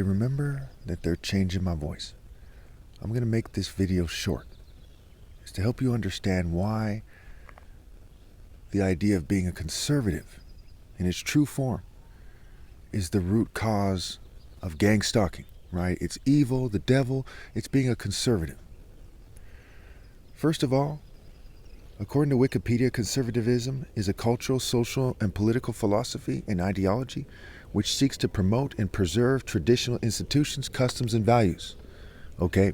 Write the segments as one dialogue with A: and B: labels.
A: Remember that they're changing my voice. I'm going to make this video short. It's to help you understand why the idea of being a conservative in its true form is the root cause of gangstalking, right? It's evil, the devil, it's being a conservative. First of all, according to Wikipedia, conservatism is a cultural, social, and political philosophy and ideology which seeks to promote and preserve traditional institutions, customs, and values. Okay?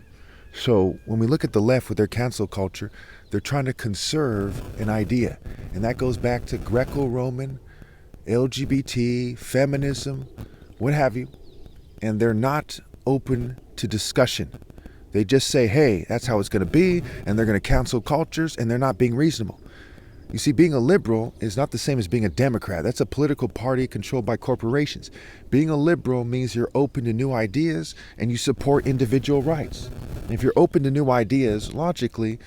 A: So when we look at the left with their cancel culture, they're trying to conserve an idea. And that goes back to Greco-Roman, LGBT, feminism, what have you. And they're not open to discussion. They just say, hey, that's how it's going to be, and they're going to cancel cultures, and they're not being reasonable. You see, being a liberal is not the same as being a Democrat. That's a political party controlled by corporations. Being a liberal means you're open to new ideas and you support individual rights. And if you're open to new ideas, logically,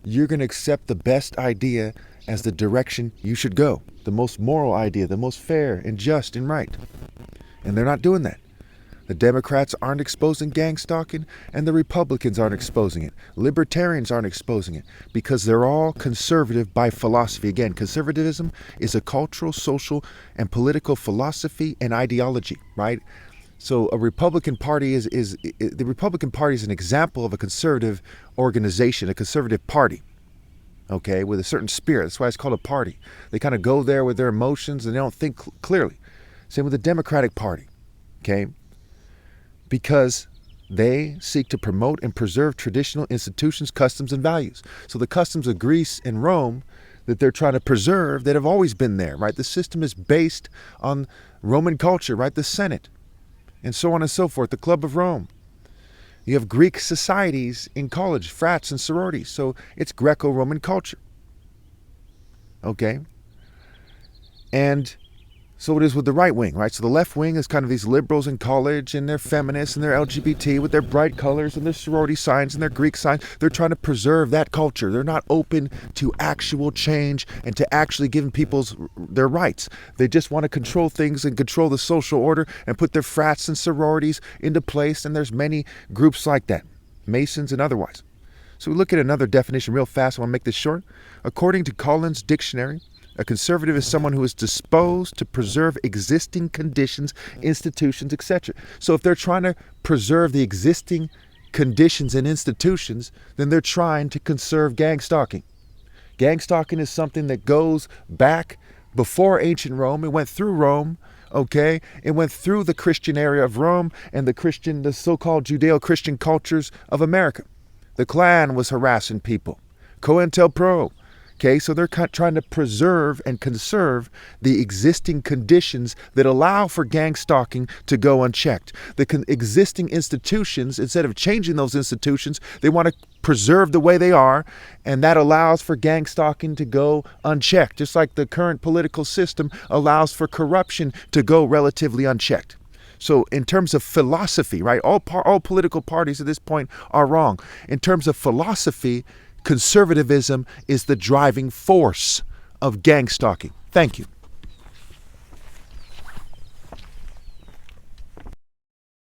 A: you're going to accept the best idea as the direction you should go. The most moral idea, the most fair and just and right. And they're not doing that. The Democrats aren't exposing gangstalking, and the Republicans aren't exposing it. Libertarians aren't exposing it because they're all conservative by philosophy. Again, conservatism is a cultural, social, and political philosophy and ideology, right? So a Republican Party is the Republican Party is an example of a conservative organization, a conservative party, okay, with a certain spirit. That's why it's called a party. They kind of go there with their emotions and they don't think clearly. Same with the Democratic Party, okay? Because they seek to promote and preserve traditional institutions, customs, and values. So the customs of Greece and Rome that they're trying to preserve that have always been there, right? The system is based on Roman culture, right? The Senate, and so on and so forth, the Club of Rome. You have Greek societies in college, frats and sororities. So it's Greco-Roman culture, okay? And so it is with the right wing, right? So the left wing is kind of these liberals in college and they're feminists and they're LGBT with their bright colors and their sorority signs and their Greek signs. They're trying to preserve that culture. They're not open to actual change and to actually giving people their rights. They just want to control things and control the social order and put their frats and sororities into place. And there's many groups like that, Masons and otherwise. So we look at another definition real fast. I want to make this short. According to Collins Dictionary, a conservative is someone who is disposed to preserve existing conditions, institutions, etc. So if they're trying to preserve the existing conditions and institutions, then they're trying to conserve gangstalking. Gangstalking is something that goes back before ancient Rome. It went through Rome, okay? It went through the Christian area of Rome and the so-called Judeo-Christian cultures of America. The Klan was harassing people. COINTELPRO. Okay, so they're trying to preserve and conserve the existing conditions that allow for gangstalking to go unchecked. The existing institutions, instead of changing those institutions, they want to preserve the way they are, and that allows for gangstalking to go unchecked, just like the current political system allows for corruption to go relatively unchecked. So in terms of philosophy, right, all political parties at this point are wrong. In terms of philosophy, conservatism is the driving force of gangstalking. Thank you.